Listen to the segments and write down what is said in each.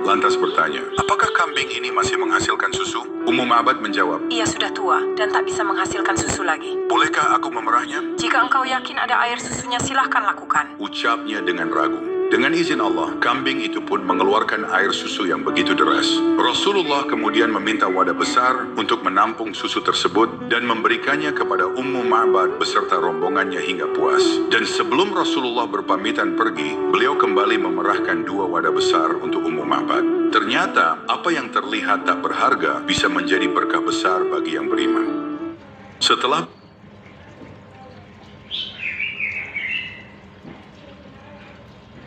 lantas bertanya, apakah kambing ini masih menghasilkan susu? Ummu Ma'bad menjawab, ia sudah tua dan tak bisa menghasilkan susu lagi. bolehkah aku memerahnya? Jika engkau yakin ada air susunya, silahkan lakukan. Ucapnya dengan ragu. Dengan izin Allah, kambing itu pun mengeluarkan air susu yang begitu deras. Rasulullah kemudian meminta wadah besar untuk menampung susu tersebut dan memberikannya kepada Ummu Ma'bad beserta rombongannya hingga puas. Dan sebelum Rasulullah berpamitan pergi, beliau kembali memerahkan 2 wadah besar untuk Ummu Ma'bad. Ternyata, apa yang terlihat tak berharga bisa menjadi berkah besar bagi yang beriman. Setelah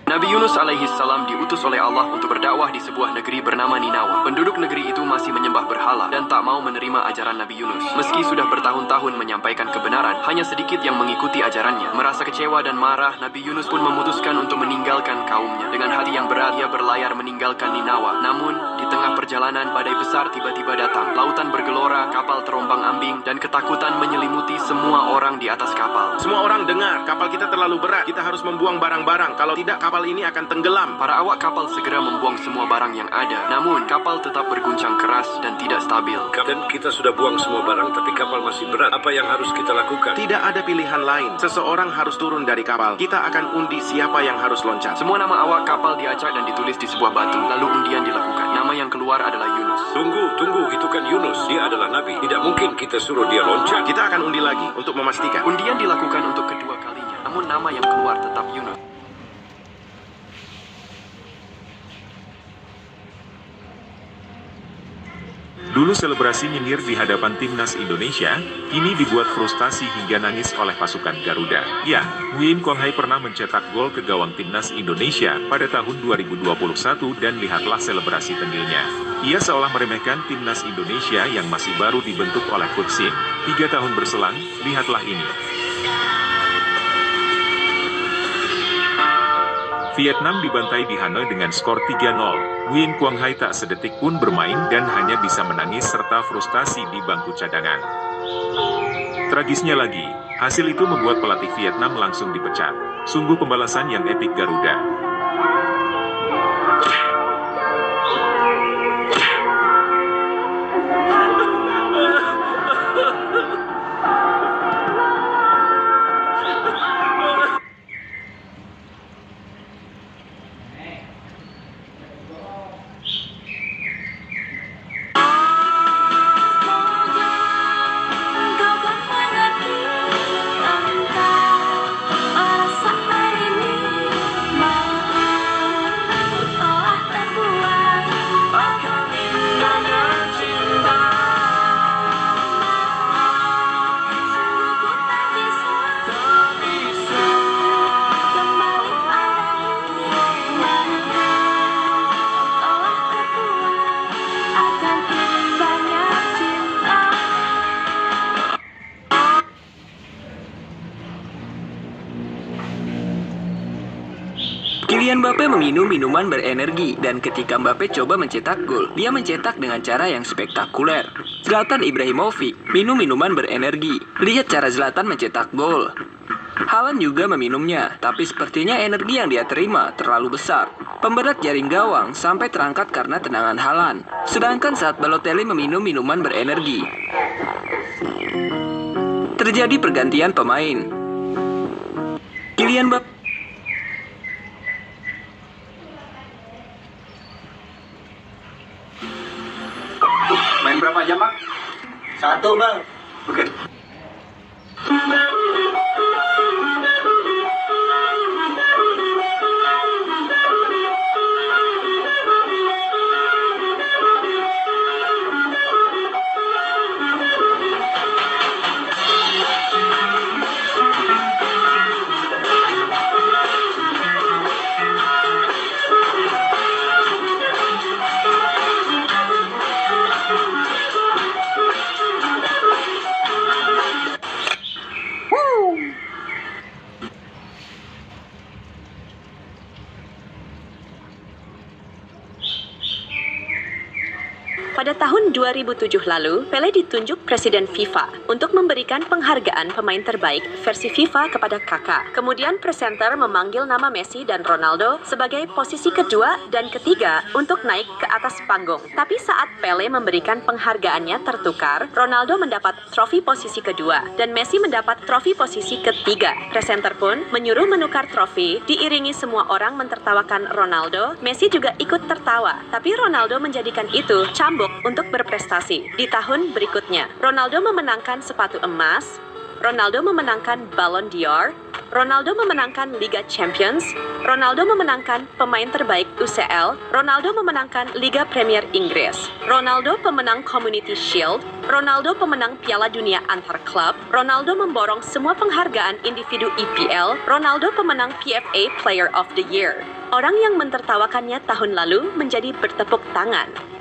Nabi Yunus alaihi salam diutus oleh Allah untuk berdakwah di sebuah negeri bernama Ninawa. Penduduk negeri itu masih menyembah berhala dan tak mau menerima ajaran Nabi Yunus. Meski sudah bertahun-tahun menyampaikan kebenaran, hanya sedikit yang mengikuti ajarannya. Merasa kecewa dan marah, Nabi Yunus pun memutuskan untuk meninggalkan kaumnya. Dengan hati yang berat, ia berlayar meninggalkan Ninawa. Namun, di tengah perjalanan, badai besar tiba-tiba datang. Lautan bergelora, kapal terombang-ambing, dan ketakutan menyelimuti semua orang di atas kapal. Semua orang dengar, kapal kita terlalu berat. Kita harus membuang barang-barang. Kalau tidak, kapal ini akan tenggelam. Para awak kapal segera membuang semua barang yang ada. Namun, kapal tetap berguncang keras dan tidak stabil. Kapten, kita sudah buang semua barang, tapi kapal masih berat. Apa yang harus kita lakukan? Tidak ada pilihan lain. Seseorang harus turun dari kapal. Kita akan undi siapa yang harus loncat. Semua nama awak kapal diacak dan ditulis di sebuah batu. Lalu undian dilakukan. Nama yang keluar adalah Yunus. Tunggu, itu kan Yunus. Dia adalah Nabi. Tidak mungkin kita suruh dia loncat. Kita akan undi lagi untuk memastikan. Undian dilakukan untuk kedua kalinya. Namun nama yang keluar tetap Yunus. Dulu selebrasi nyinir di hadapan timnas Indonesia, kini dibuat frustasi hingga nangis oleh pasukan Garuda. Ya, Nguyen Quang Hai pernah mencetak gol ke gawang timnas Indonesia pada tahun 2021 dan lihatlah selebrasi tengilnya. Ia seolah meremehkan timnas Indonesia yang masih baru dibentuk oleh Coach Shin. 3 tahun berselang, lihatlah ini. Vietnam dibantai di Hanoi dengan skor 3-0. Nguyen Quang Hai tak sedetik pun bermain dan hanya bisa menangis serta frustasi di bangku cadangan. Tragisnya lagi, hasil itu membuat pelatih Vietnam langsung dipecat. Sungguh pembalasan yang epik Garuda. Kylian Mbappe meminum minuman berenergi dan ketika Mbappe coba mencetak gol, dia mencetak dengan cara yang spektakuler. Zlatan Ibrahimovic minum minuman berenergi. Lihat cara Zlatan mencetak gol. Haaland juga meminumnya, tapi sepertinya energi yang dia terima terlalu besar. Pemberat jaring gawang sampai terangkat karena tendangan Haaland. Sedangkan saat Balotelli meminum minuman berenergi, terjadi pergantian pemain. Kylian Mbappe main berapa jam, Bang? 1, Bang. Oke. Pada tahun 2007 lalu, Pele ditunjuk Presiden FIFA untuk memberikan penghargaan pemain terbaik versi FIFA kepada Kakak. Kemudian presenter memanggil nama Messi dan Ronaldo sebagai posisi kedua dan ketiga untuk naik ke atas panggung. Tapi saat Pele memberikan penghargaannya tertukar, Ronaldo mendapat trofi posisi kedua dan Messi mendapat trofi posisi ketiga. Presenter pun menyuruh menukar trofi, diiringi semua orang mentertawakan Ronaldo. Messi juga ikut tertawa, tapi Ronaldo menjadikan itu cambuk untuk berprestasi. Di tahun berikutnya, Ronaldo memenangkan sepatu emas, Ronaldo memenangkan Ballon d'Or, Ronaldo memenangkan Liga Champions, Ronaldo memenangkan pemain terbaik UCL, Ronaldo memenangkan Liga Premier Inggris, Ronaldo pemenang Community Shield, Ronaldo pemenang Piala Dunia antar klub, Ronaldo memborong semua penghargaan individu EPL, Ronaldo pemenang PFA Player of the Year. Orang yang mentertawakannya tahun lalu menjadi bertepuk tangan.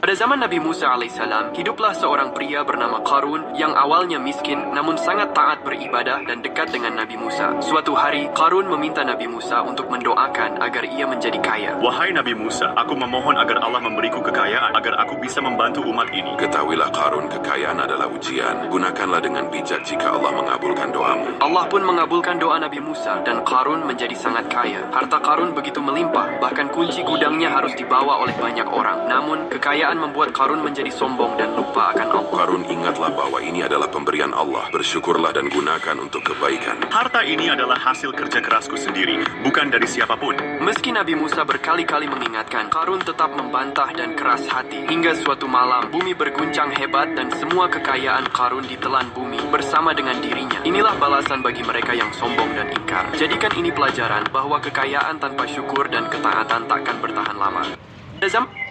Pada zaman Nabi Musa alaihissalam, hiduplah seorang pria bernama Qarun yang awalnya miskin namun sangat taat beribadah dan dekat dengan Nabi Musa. Suatu hari, Qarun meminta Nabi Musa untuk mendoakan agar ia menjadi kaya. Wahai Nabi Musa, aku memohon agar Allah memberiku kekayaan agar aku bisa membantu umat ini. Ketahuilah Qarun, kekayaan adalah ujian. Gunakanlah dengan bijak jika Allah mengabulkan doamu. Allah pun mengabulkan doa Nabi Musa dan Qarun menjadi sangat kaya. Harta Qarun begitu melimpah, bahkan kunci gudangnya harus dibawa oleh banyak orang. Namun, kekayaan membuat Qarun menjadi sombong dan lupa akan Allah. Qarun, ingatlah bahwa ini adalah pemberian Allah. Bersyukurlah dan gunakan untuk kebaikan. Harta ini adalah hasil kerja kerasku sendiri, bukan dari siapapun. Meski Nabi Musa berkali-kali mengingatkan, Qarun tetap membantah dan keras hati. Hingga suatu malam, bumi berguncang hebat dan semua kekayaan Qarun ditelan bumi bersama dengan dirinya. Inilah balasan bagi mereka yang sombong dan ingkar. Jadikan ini pelajaran bahwa kekayaan tanpa syukur dan ketaatan takkan bertahan lama. Pada zaman